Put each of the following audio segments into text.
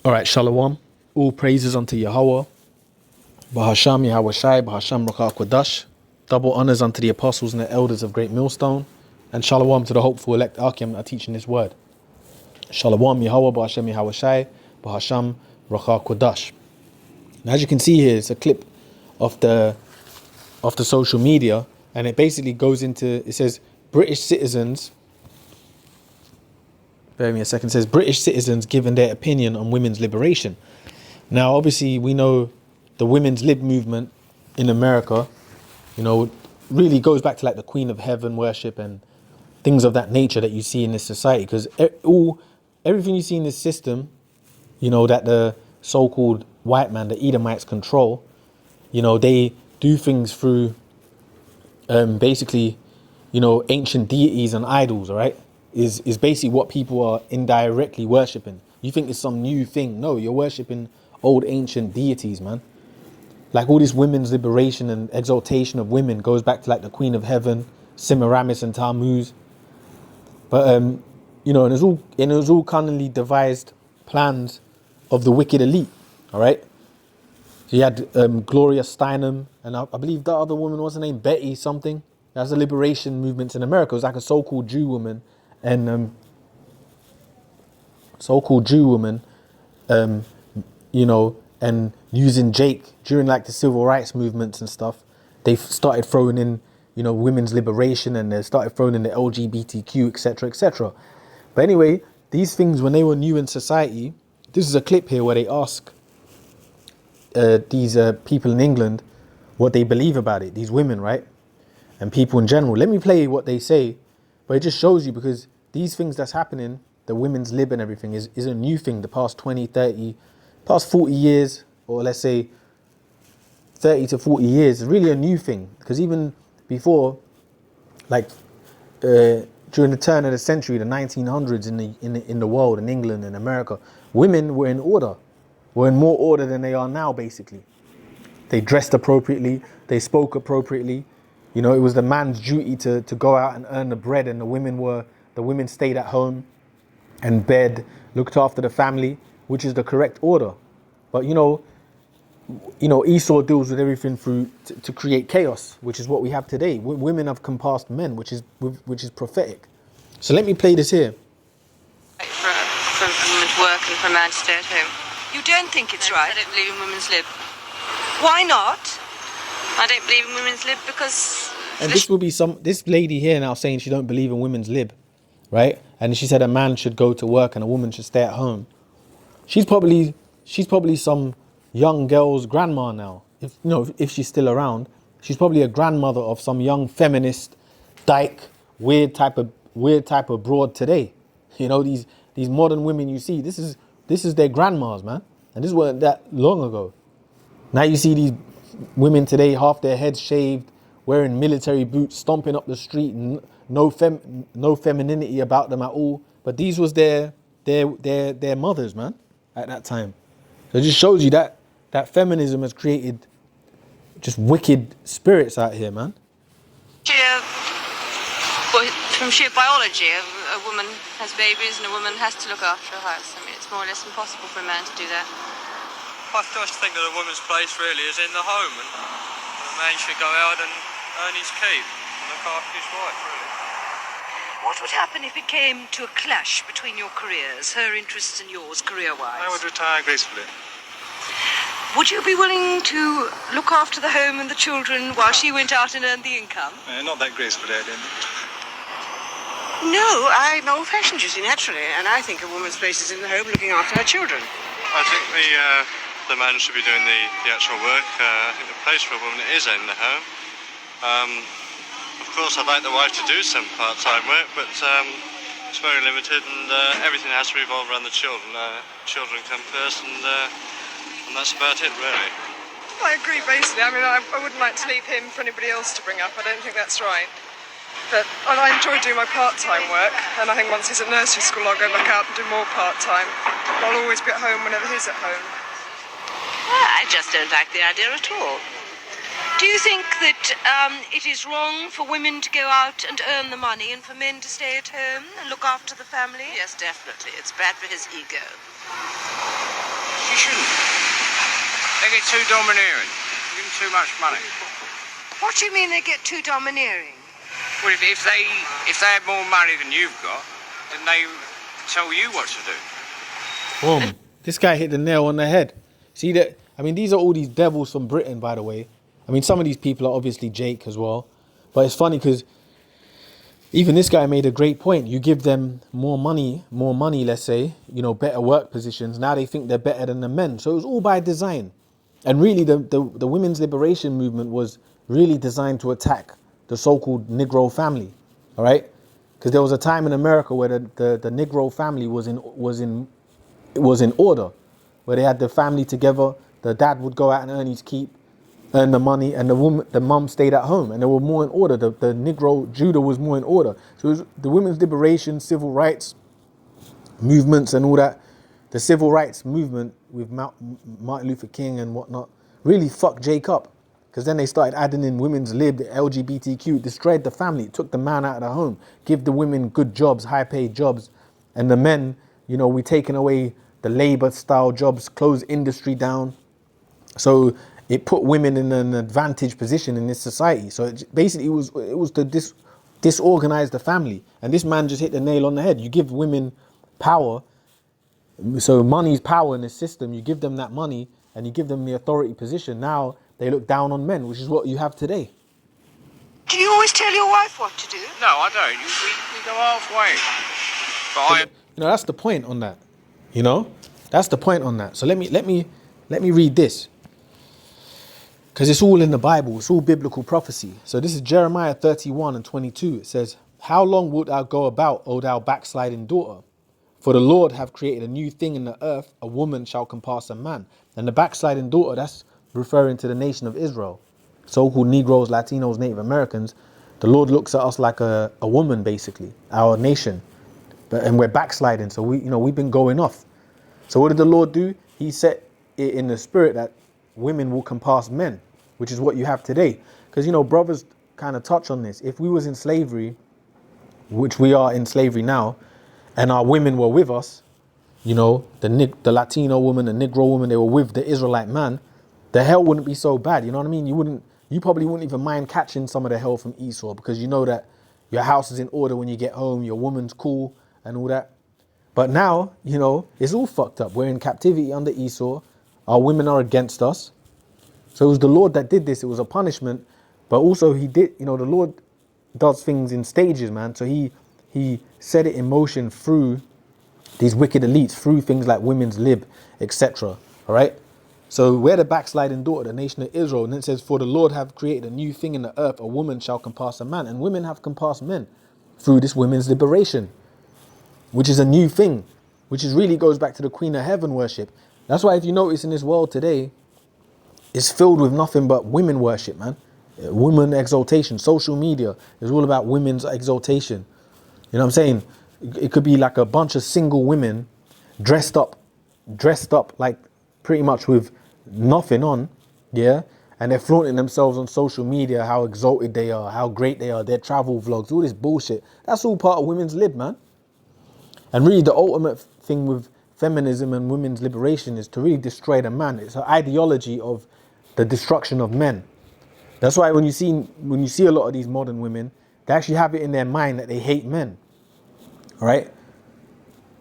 All right, Shalom. All praises unto Yahweh. Bahasham Yahweh Shai, Bahasham Rakah Kodash. Double honors unto the apostles and the elders of Great Millstone. And Shalom to the hopeful elect Akim that are teaching this word. Shalom Yahweh, Bahasham Yahweh Shai, Bahasham Rakah Kodash. Now, as you can see here, it's a clip of the social media, and it basically goes into, it says, British citizens, bear with me a second, it says, British citizens giving their opinion on women's liberation. Now, obviously, we know the women's lib movement in America, really goes back to like the Queen of Heaven worship and things of that nature that you see in this society. Because everything you see in this system, that the so-called white man, the Edomites control, they do things through basically, ancient deities and idols, all right? Is basically what people are indirectly worshipping. You think it's some new thing. No, you're worshipping old ancient deities, man. Like all this women's liberation and exaltation of women goes back to like the Queen of Heaven, Semiramis and Tammuz. But and it was all cunningly devised plans of the wicked elite. All right. So you had Gloria Steinem, and I believe the other woman, what's her name, Betty something. That's the liberation movements in America. It was like a so-called Jew woman, and and using Jake during like the civil rights movements and stuff. They started throwing in, women's liberation, and they started throwing in the LGBTQ, etc., etc. But anyway, these things, when they were new in society, this is a clip here where they ask these people in England what they believe about it, these women, right? And people in general. Let me play what they say, but it just shows you, because these things that's happening, the women's lib and everything, is a new thing. The past 20, 30, past 40 years, or let's say 30 to 40 years, is really a new thing. Because even before, like during the turn of the century, the 1900s in the world, in England and America, women were in order, were in more order than they are now, basically. They dressed appropriately, they spoke appropriately. It was the man's duty to go out and earn the bread, and the women stayed at home and bed, looked after the family, which is the correct order. But Esau deals with everything to create chaos, which is what we have today. Women have compassed men, which is prophetic. So let me play this here. For a woman to work and for a man to stay at home. You don't think it's right? I don't believe in women's lib. Why not? I don't believe in women's lib because... And this will be this lady here now saying she don't believe in women's lib, right? And she said a man should go to work and a woman should stay at home. She's probably some young girl's grandma now. If she's still around, she's probably a grandmother of some young feminist, dyke, weird type of broad today. These modern women you see, this is their grandmas, man. And this wasn't that long ago. Now you see these women today, half their heads shaved, wearing military boots, stomping up the street, and no femininity about them at all. But these was their mothers, man, at that time. So it just shows you that feminism has created just wicked spirits out here, man. From sheer biology, a woman has babies and a woman has to look after her house. I mean, it's more or less impossible for a man to do that. I just think that a woman's place really is in the home, and a man should go out and earn his keep and look after his wife, really. What would happen if it came to a clash between your careers, her interests and yours, career-wise? I would retire gracefully. Would you be willing to look after the home and the children while she went out and earned the income? Not that gracefully, I didn't. No, I'm old-fashioned, you see, naturally, and I think a woman's place is in the home looking after her children. I think the man should be doing the actual work. I think the place for a woman is in the home. Of course, I'd like the wife to do some part-time work, but it's very limited, and everything has to revolve around the children. Children come first, and that's about it, really. I agree, basically. I mean, I wouldn't like to leave him for anybody else to bring up. I don't think that's right. But I enjoy doing my part-time work, and I think once he's at nursery school, I'll go back out and do more part-time. I'll always be at home whenever he's at home. I just don't like the idea at all. Do you think that it is wrong for women to go out and earn the money and for men to stay at home and look after the family? Yes, definitely. It's bad for his ego. You shouldn't. They get too domineering. You give them too much money. What do you mean they get too domineering? Well, if they had more money than you've got, then they tell you what to do. Boom. This guy hit the nail on the head. See that? I mean, these are all these devils from Britain, by the way. I mean, some of these people are obviously Jake as well. But it's funny because even this guy made a great point. You give them more money, let's say, you know, better work positions. Now they think they're better than the men. So it was all by design. And really, the women's liberation movement was really designed to attack the so-called Negro family. All right? Because there was a time in America where the Negro family was in order, where they had the family together. The dad would go out and earn his keep, earn the money, and the mum stayed at home, and they were more in order. The Negro Judah was more in order. So it was the women's liberation, civil rights movements, and all that. The civil rights movement with Martin Luther King and whatnot really fucked Jake up, because then they started adding in women's lib, the LGBTQ, destroyed the family, took the man out of the home, give the women good jobs, high-paid jobs, and the men, you know, we taking away the labor-style jobs, closed industry down. So it put women in an advantaged position in this society. So basically it was to disorganize the family. And this man just hit the nail on the head. You give women power. So money's power in the system. You give them that money and you give them the authority position. Now they look down on men, which is what you have today. Do you always tell your wife what to do? No, I don't. We go halfway. But You know, that's the point on that. You know, that's the point on that. So let me read this. Because it's all in the Bible. It's all biblical prophecy. So this is Jeremiah 31:22. It says, "How long wilt thou go about, O thou backsliding daughter? For the Lord hath created a new thing in the earth, a woman shall compass a man." And the backsliding daughter, that's referring to the nation of Israel. So-called Negroes, Latinos, Native Americans. The Lord looks at us like a woman, basically, our nation. And we're backsliding. So we've been going off. So what did the Lord do? He set it in the spirit that women will compass men, which is what you have today. Because, you know, brothers kind of touch on this. If we was in slavery, which we are in slavery now, and our women were with us, you know, the Latino woman, the Negro woman, they were with the Israelite man, the hell wouldn't be so bad. You know what I mean? You probably wouldn't even mind catching some of the hell from Esau, because you know that your house is in order when you get home, your woman's cool and all that. But now, you know, it's all fucked up. We're in captivity under Esau. Our women are against us. So it was the Lord that did this. It was a punishment. But also he did, you know, the Lord does things in stages, man. So he set it in motion through these wicked elites, through things like women's lib, etc. All right? So we're the backsliding daughter, the nation of Israel. And it says, "For the Lord hath created a new thing in the earth, a woman shall compass a man." And women have compassed men through this women's liberation, which is a new thing, which really goes back to the Queen of Heaven worship. That's why if you notice in this world today, it's filled with nothing but women worship, man. Women exaltation. Social media is all about women's exaltation. You know what I'm saying? It could be like a bunch of single women dressed up like pretty much with nothing on, yeah? And they're flaunting themselves on social media, how exalted they are, how great they are, their travel vlogs, all this bullshit. That's all part of women's lib, man. And really the ultimate thing with feminism and women's liberation is to really destroy the man. It's an ideology of the destruction of men. That's why when you see a lot of these modern women, they actually have it in their mind that they hate men. All right?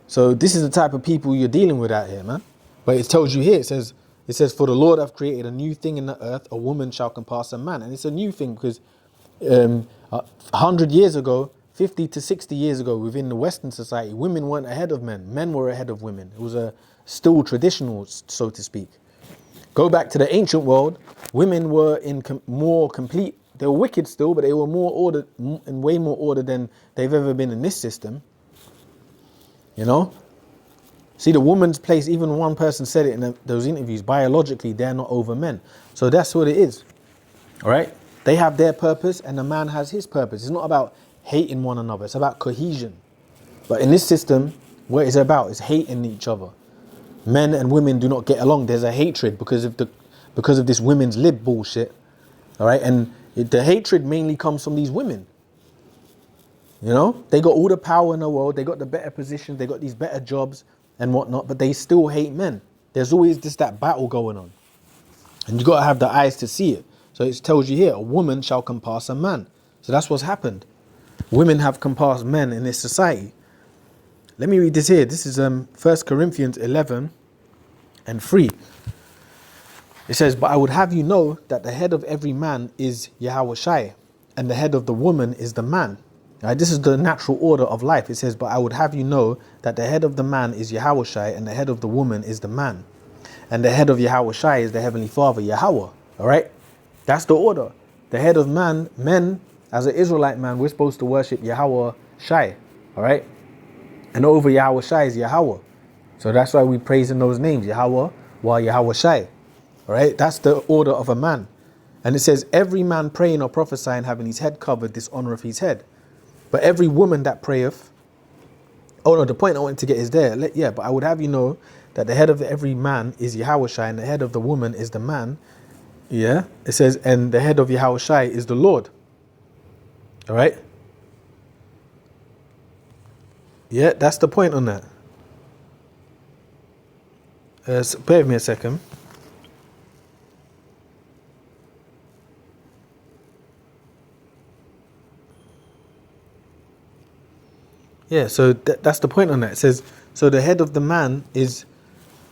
So this is the type of people you're dealing with out here, man. But it tells you here, it says, "For the Lord hath created a new thing in the earth, a woman shall compass a man." And it's a new thing because 100 years ago, 50 to 60 years ago, within the Western society, women weren't ahead of men. Men were ahead of women. It was still traditional, so to speak. Go back to the ancient world, women were in more complete, they were wicked still, but they were more ordered, in way more ordered than they've ever been in this system. You know? See, the woman's place, even one person said it in those interviews, biologically, they're not over men. So that's what it is. All right? They have their purpose and the man has his purpose. It's not about hating one another. It's about cohesion. But in this system, what it's about is hating each other. Men and women do not get along. There's a hatred because of this women's lib bullshit. All right? And the hatred mainly comes from these women. You know? They got all the power in the world. They got the better positions. They got these better jobs and whatnot. But they still hate men. there's always that battle going on. And you got to have the eyes to see it. So it tells you here, a woman shall compass a man. So that's what's happened. Women have compassed men in this society. Let me read this here. This is 1 Corinthians 11:3. It says, but I would have you know that the head of every man is Yahushai, and the head of the woman is the man. Right? This is the natural order of life. It says, but I would have you know that the head of the man is Yahushai, and the head of the woman is the man. And the head of Yahushai is the Heavenly Father, Yahweh. All right? That's the order. The head of men, as an Israelite man, we're supposed to worship Yahweh Shai. All right? And over Yahweh Shai is Yahweh. So that's why we praise in those names, Yahweh, while Yahweh Shai. All right? That's the order of a man. And it says, every man praying or prophesying having his head covered dishonoreth his head. But every woman that prayeth, oh no, the point I wanted to get is there. Yeah, but I would have you know that the head of every man is Yahushai, and the head of the woman is the man. Yeah, it says, and the head of Yahushai is the Lord. All right. Yeah, that's the point on that. So bear with me a second. Yeah, so that's the point on that. It says, so the head of the man is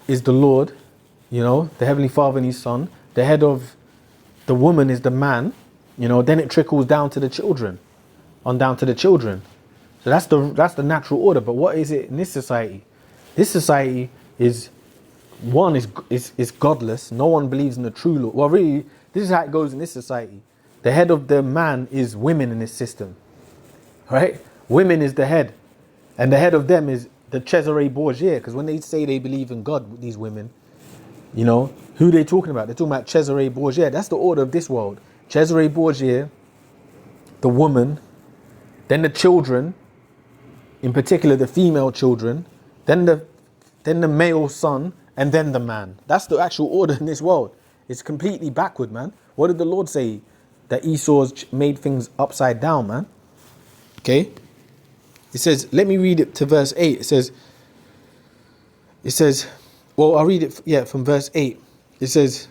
the Lord, you know, the Heavenly Father and His Son. The head of the woman is the man, you know. Then it trickles down to the children, on down to the children. So that's the natural order. But what is it in this society? This society is godless. No one believes in the true Lord. Well, really, this is how it goes in this society. The head of the man is women in this system, right? Women is the head. And the head of them is the Cesare Borgia, because when they say they believe in God, these women, you know, who are they talking about? They're talking about Cesare Borgia. That's the order of this world. Cesare Borgia, the woman, then the children, in particular the female children, then the male son, and then the man. That's the actual order in this world. It's completely backward, man. What did the Lord say? That Esau's made things upside down, man. Okay? It says, let me read it to verse 8. It says, well, I'll read it, from verse 8. It says,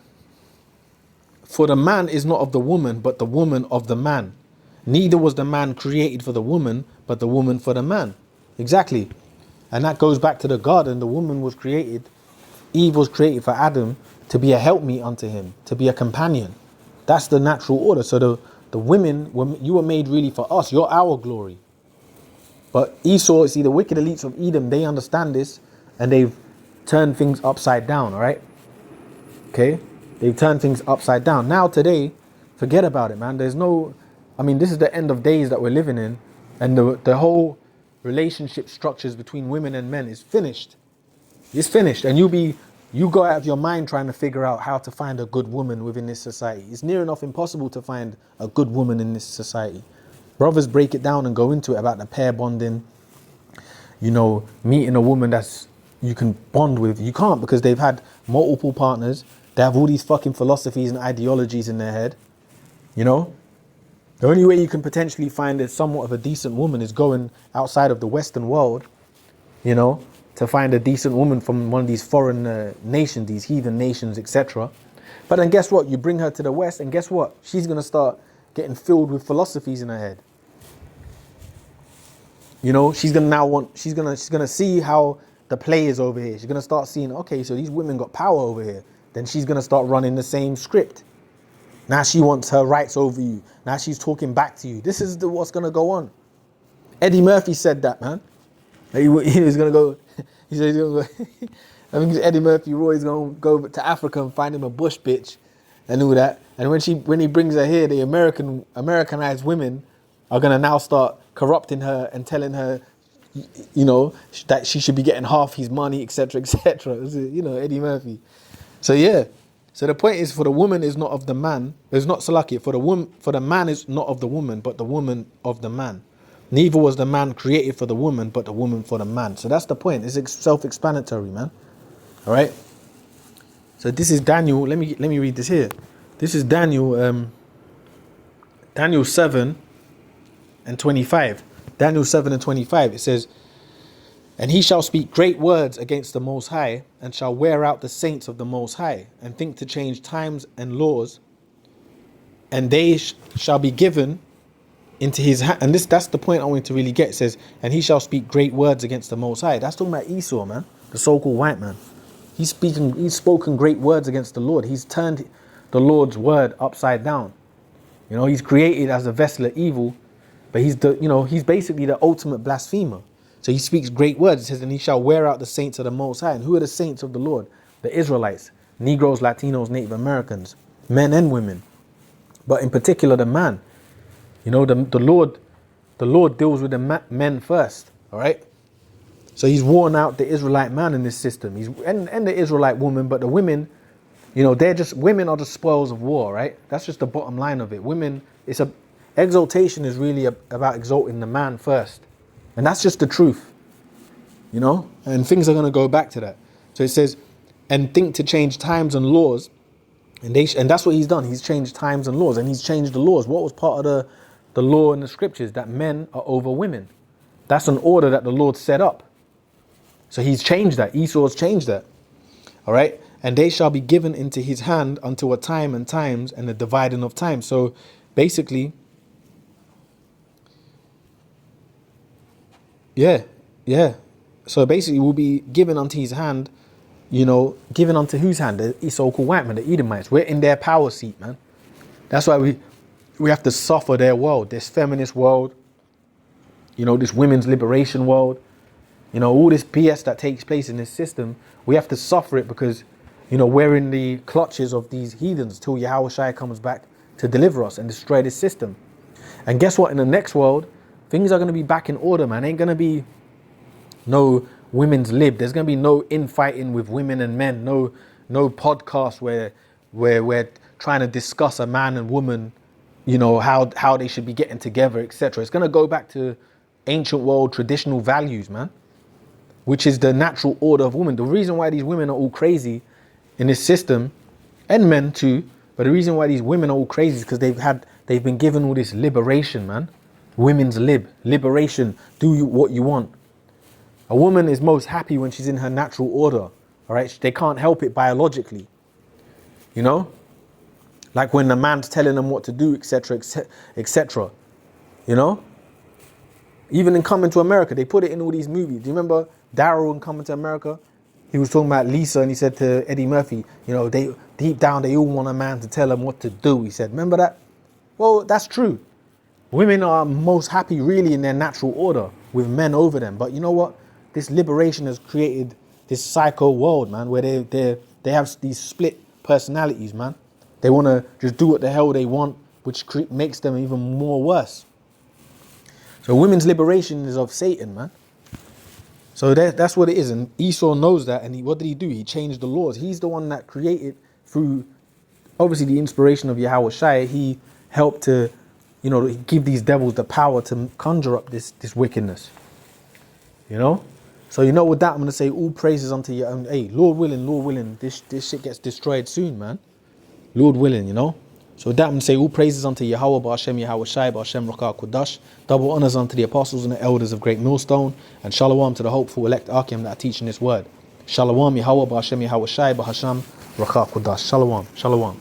for the man is not of the woman, but the woman of the man. Neither was the man created for the woman, but the woman for the man. Exactly. And that goes back to the garden. The woman was created, Eve was created for Adam to be a helpmeet unto him, to be a companion. That's the natural order. So the women, you were made really for us. You're our glory. But Esau, see, the wicked elites of Edom, they understand this, and they've turned things upside down, all right? Okay? They've turned things upside down. Now, today, forget about it, man. This is the end of days that we're living in, and the whole relationship structures between women and men is finished. It's finished, and you go out of your mind trying to figure out how to find a good woman within this society. It's near enough impossible to find a good woman in this society. Brothers break it down and go into it about the pair bonding, you know, meeting a woman that's you can bond with. You can't, because they've had multiple partners. They have all these fucking philosophies and ideologies in their head, you know. The only way you can potentially find somewhat of a decent woman is going outside of the Western world, you know, to find a decent woman from one of these foreign nations, these heathen nations, etc. But then guess what? You bring her to the West, and guess what? She's going to start getting filled with philosophies in her head. You know, she's gonna see how the play is over here. She's gonna start seeing, okay, so these women got power over here. Then she's gonna start running the same script. Now she wants her rights over you. Now she's talking back to you. This is what's gonna go on. Eddie Murphy said that, man. He was gonna go. He said he's gonna go. I think it's Eddie Murphy. Roy's gonna go to Africa and find him a bush bitch, and all that. And when he brings her here, the Americanized women are gonna now start corrupting her and telling her, you know, that she should be getting half his money, etc., etc. You know, Eddie Murphy. So yeah. So the point is, for the woman is not of the man. It's not Salaki. For the man is not of the woman, but the woman of the man. Neither was the man created for the woman, but the woman for the man. So that's the point. It's self-explanatory, man. All right. So this is Daniel. Let me read this here. This is Daniel. Daniel 7 and 25. Daniel 7 and 25. It says, And he shall speak great words against the Most High, and shall wear out the saints of the Most High, and think to change times and laws, and they shall be given into his hand. And that's the point I wanted to really get. It says, and he shall speak great words against the Most High. That's talking about Esau, man, the so-called white man. He's spoken great words against the Lord. He's turned the Lord's word upside down. You know, he's created as a vessel of evil, but he's basically the ultimate blasphemer. So he speaks great words. It says, and he shall wear out the saints of the Most High. And who are the saints of the Lord? The Israelites, Negroes, Latinos, Native Americans, men and women. But in particular, the man. You know, the Lord deals with the men first. All right. So he's worn out the Israelite man in this system. And the Israelite woman, but the women, you know, women are just spoils of war, right? That's just the bottom line of it. Exaltation is really about exalting the man first. And that's just the truth, you know, and things are going to go back to that. So it says, and think to change times and laws. And that's what he's done. He's changed times and laws, and he's changed the laws. What was part of the law in the scriptures? That men are over women. That's an order that the Lord set up. So he's changed that. Esau's changed that. All right. And they shall be given into his hand until a time and times and the dividing of time. So basically, yeah. So basically, we'll be given unto his hand, you know, given unto whose hand? The so-called white man, the Edomites. We're in their power seat, man. That's why we have to suffer their world, this feminist world, you know, this women's liberation world, you know, all this BS that takes place in this system. We have to suffer it because, you know, we're in the clutches of these heathens till Yahweh Shai comes back to deliver us and destroy this system. And guess what? In the next world, things are going to be back in order, man. Ain't going to be no women's lib. There's going to be no infighting with women and men. No podcast where we're trying to discuss a man and woman, you know, how they should be getting together, etc. It's going to go back to ancient world traditional values, man, which is the natural order of women. The reason why these women are all crazy in this system, and men too, but the reason why these women are all crazy is because they've been given all this liberation, man. Women's liberation, do what you want. A woman is most happy when she's in her natural order, all right? They can't help it biologically, you know? Like when the man's telling them what to do, etc., etc., you know? Even in Coming to America, they put it in all these movies. Do you remember Daryl in Coming to America? He was talking about Lisa and he said to Eddie Murphy, you know, deep down, they all want a man to tell them what to do. He said, remember that? Well, that's true. Women are most happy really in their natural order with men over them. But you know what? This liberation has created this psycho world, man, where they have these split personalities, man. They want to just do what the hell they want, which makes them even more worse. So women's liberation is of Satan, man. So that's what it is. And Esau knows that. And what did he do? He changed the laws. He's the one that created, through obviously the inspiration of Yahweh Shai, he helped to, you know, give these devils the power to conjure up this wickedness. You know? So you know, with that, I'm going to say all praises unto your own. Hey, Lord willing, this shit gets destroyed soon, man. Lord willing, you know? So with that, I'm going to say all praises unto Yahweh, Ba'Hashem, Yahweh Shai, Ba'Hashem, Rakah, Kodash. Double honors unto the apostles and the elders of Great Millstone. And shalom to the hopeful elect Akim that are teaching this word. Shalom, Yahweh, Ba'Hashem, Yahweh Shai, Ba'Hashem, Rakah, Kodash. Shalom.